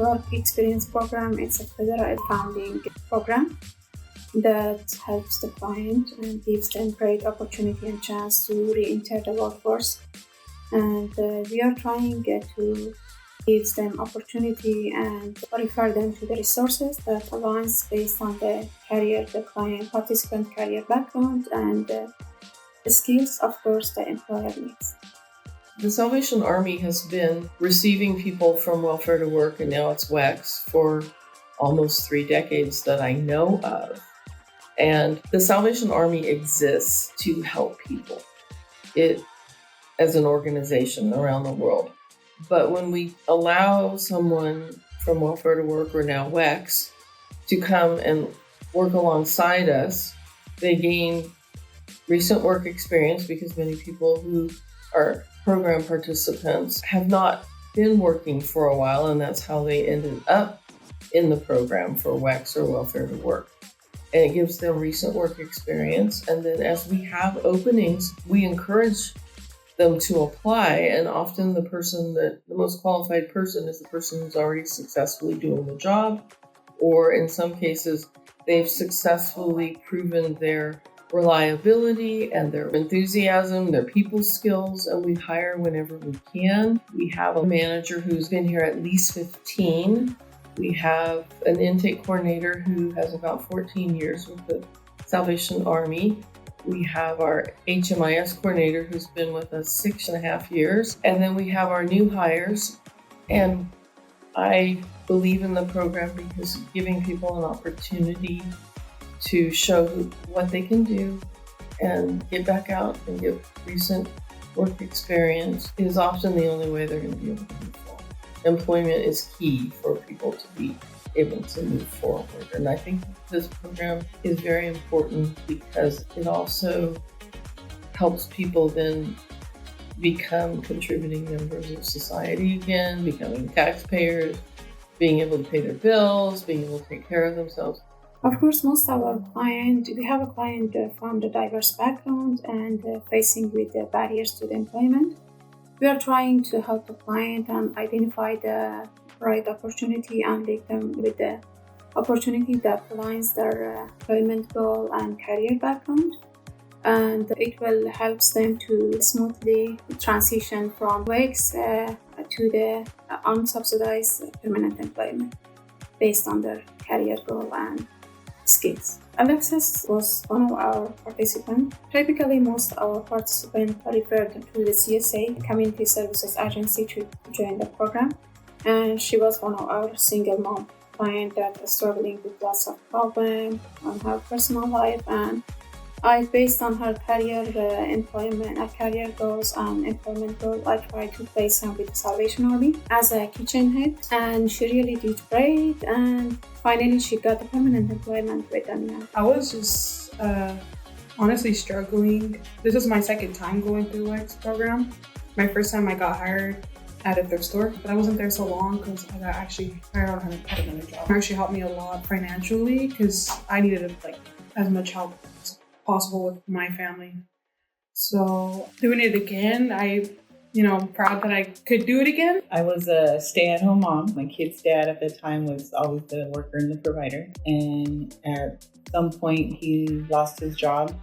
work experience program. It's a federal founding program that helps the client and gives them great opportunity and chance to re-enter the workforce. And we are trying to give them opportunity and refer them to the resources that aligns based on the career, the client participant career background, and the skills, of course, the employer needs. The Salvation Army has been receiving people from Welfare to Work, and now it's WEX, for almost 3 decades that I know of. And the Salvation Army exists to help people as an organization around the world. But when we allow someone from Welfare to Work, or now WEX, to come and work alongside us, they gain recent work experience, because many people who are program participants have not been working for a while, and that's how they ended up in the program for WEX or Welfare to Work. And it gives them recent work experience. And then as we have openings, we encourage them to apply. And often the most qualified person is the person who's already successfully doing the job, or in some cases, they've successfully proven their reliability and their enthusiasm, their people skills, and we hire whenever we can. We have a manager who's been here at least 15. We have an intake coordinator who has about 14 years with the Salvation Army. We have our HMIS coordinator who's been with us 6.5 years. And then we have our new hires. And I believe in the program because giving people an opportunity to show what they can do and get back out and get recent work experience is often the only way they're going to be able to move forward. Employment is key for people to be able to move forward. And I think this program is very important because it also helps people then become contributing members of society again, becoming taxpayers, being able to pay their bills, being able to take care of themselves. Of course, we have a client from the diverse background and facing with the barriers to the employment. We are trying to help the client and identify the right opportunity and lead them with the opportunity that aligns their employment goal and career background. And it will help them to smoothly transition from WEX to the unsubsidized permanent employment based on their career goal and skills. Alexis was one of our participants. Typically, most of our participants are referred to the CSA, Community Services Agency, to join the program. And she was one of our single mom clients that is struggling with lots of problems on her personal life. And based on her career career goals and employment goals, I tried to place her with the Salvation Army as a kitchen head, and she really did great. And finally, she got a permanent employment with them now. I was just honestly struggling. This is my second time going through the WEX program. My first time I got hired at a thrift store, but I wasn't there so long because I got actually hired on another job. It actually helped me a lot financially because I needed as much help as possible with my family. So doing it again, I'm proud that I could do it again. I was a stay-at-home mom. My kid's dad at the time was always the worker and the provider. And at some point he lost his job.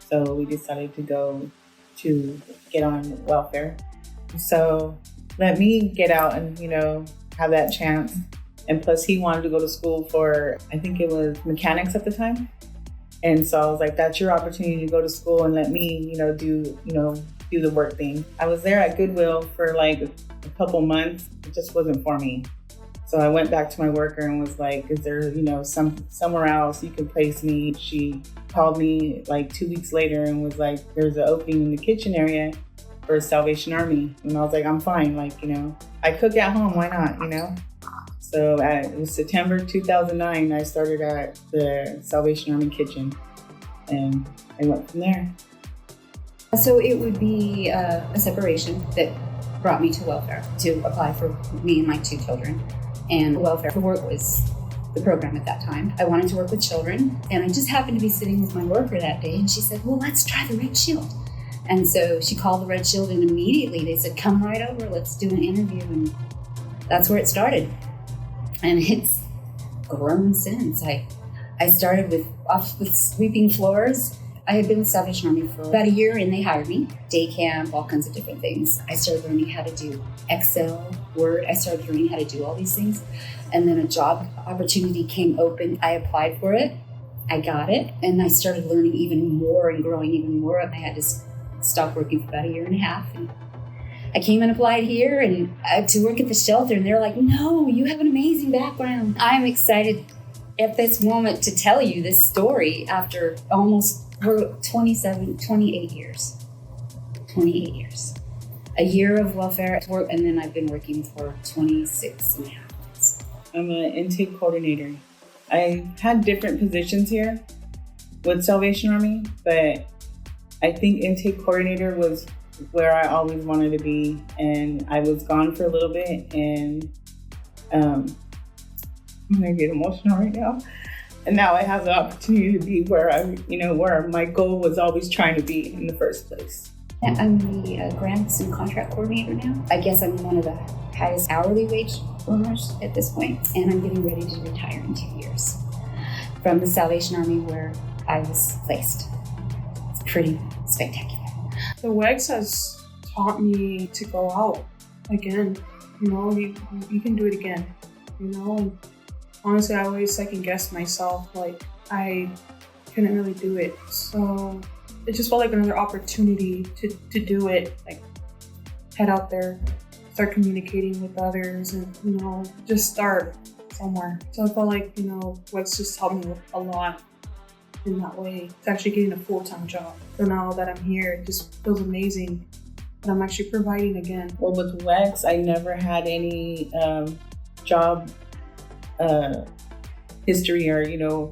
So we decided to go to get on welfare. So let me get out and, have that chance. And plus he wanted to go to school for, I think it was mechanics at the time. And so I was like, that's your opportunity to go to school and let me, do the work thing. I was there at Goodwill for a couple months. It just wasn't for me. So I went back to my worker and was like, is there, somewhere else you can place me? She called me 2 weeks later and was like, there's an opening in the kitchen area for Salvation Army. And I was like, I'm fine. I cook at home. Why not, So it was September 2009, I started at the Salvation Army kitchen, and I went from there. So it would be a separation that brought me to welfare to apply for me and my 2 children. And Welfare for Work was the program at that time. I wanted to work with children, and I just happened to be sitting with my worker that day, and she said, well, let's try the Red Shield. And so she called the Red Shield, and immediately they said, come right over, let's do an interview. And that's where it started. and it's grown since. I started with sweeping floors. I had been with Salvation Army for about a year, and they hired me. Day camp, all kinds of different things. I started learning how to do Excel, Word. I started learning how to do all these things. And then a job opportunity came open. I applied for it. I got it. And I started learning even more and growing even more. I had to stop working for about a year and a half. And I came and applied here and to work at the shelter. And they're like, no, you have an amazing background. I'm excited at this moment to tell you this story after almost 28 years. 28 years. A year of welfare work, and then I've been working for 26 and a half years. I'm an intake coordinator. I had different positions here with Salvation Army, but I think intake coordinator was where I always wanted to be. And I was gone for a little bit, and I'm gonna get emotional right now. And now I have the opportunity to be where where my goal was always trying to be in the first place. I'm the grants and contract coordinator now. I guess I'm one of the highest hourly wage earners at this point, and I'm getting ready to retire in 2 years from the Salvation Army where I was placed. It's pretty spectacular. The WEX has taught me to go out again. You can do it again. And honestly, I always second guessed myself. Like, I couldn't really do it. So it just felt like another opportunity to do it. Like, head out there, start communicating with others, and, just start somewhere. So I felt like, WEX just helped me a lot in that way. It's actually getting a full-time job. So now that I'm here, it just feels amazing that I'm actually providing again. Well, with WEX, I never had any job history, or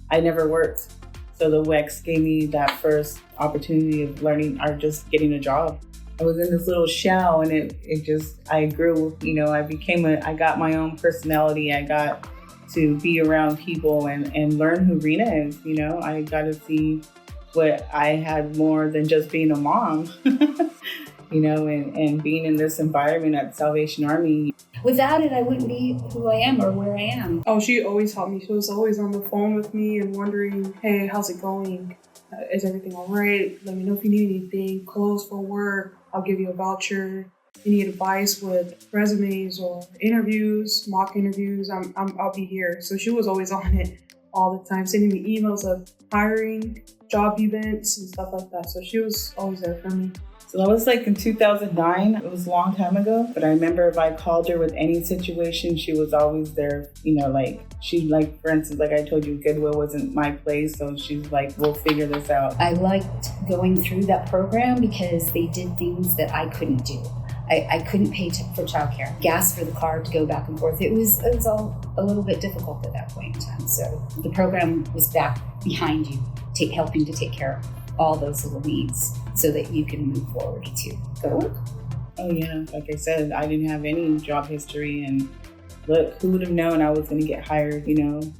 I never worked. So the WEX gave me that first opportunity of learning or just getting a job. I was in this little shell, and I grew. I got my own personality. I got to be around people and learn who Reena is. I got to see what I had more than just being a mom. And being in this environment at Salvation Army. Without it, I wouldn't be who I am or where I am. Oh, she always helped me. She was always on the phone with me and wondering, hey, how's it going? Is everything all right? Let me know if you need anything. Clothes for work. I'll give you a voucher. You need advice with resumes or interviews, mock interviews. I'll be here. So she was always on it all the time, sending me emails of hiring, job events, and stuff like that. So she was always there for me. So that was like in 2009. It was a long time ago. But I remember if I called her with any situation, she was always there. For instance, like I told you, Goodwill wasn't my place. So she's like, we'll figure this out. I liked going through that program because they did things that I couldn't do. I couldn't pay for childcare, gas for the car to go back and forth. It was all a little bit difficult at that point in time. So the program was back behind you, helping to take care of all those little needs so that you can move forward to go to work. Oh yeah, like I said, I didn't have any job history, and look, who would have known I was going to get hired,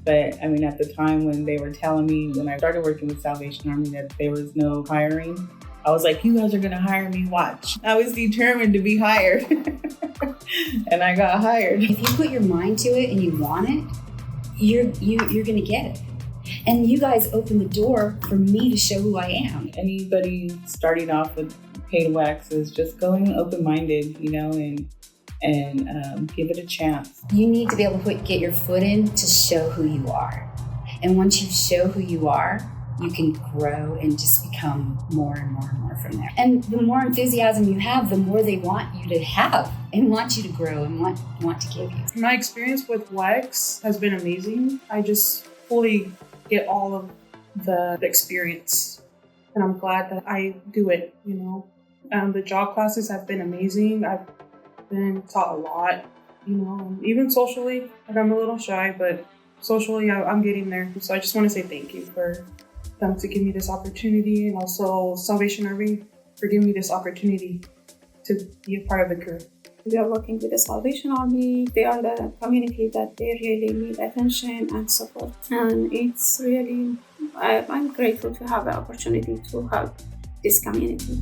But I mean, at the time when they were telling me, when I started working with Salvation Army, that there was no hiring, I was like, you guys are going to hire me, watch. I was determined to be hired. And I got hired. If you put your mind to it and you want it, you're going to get it. And you guys opened the door for me to show who I am. Anybody starting off with paid WEX is just going open-minded, and give it a chance. You need to be able to get your foot in to show who you are. And once you show who you are, you can grow and just become more and more and more from there. And the more enthusiasm you have, the more they want you to have and want you to grow and want to give you. My experience with WEX has been amazing. I just fully get all of the experience, and I'm glad that I do it. The job classes have been amazing. I've been taught a lot, even socially. Like, I'm a little shy, but socially I'm getting there. So I just want to say thank you for them to give me this opportunity, and also Salvation Army for giving me this opportunity to be a part of the crew. We are working with the Salvation Army. They are the community that they really need attention and support. And it's really, I'm grateful to have the opportunity to help this community.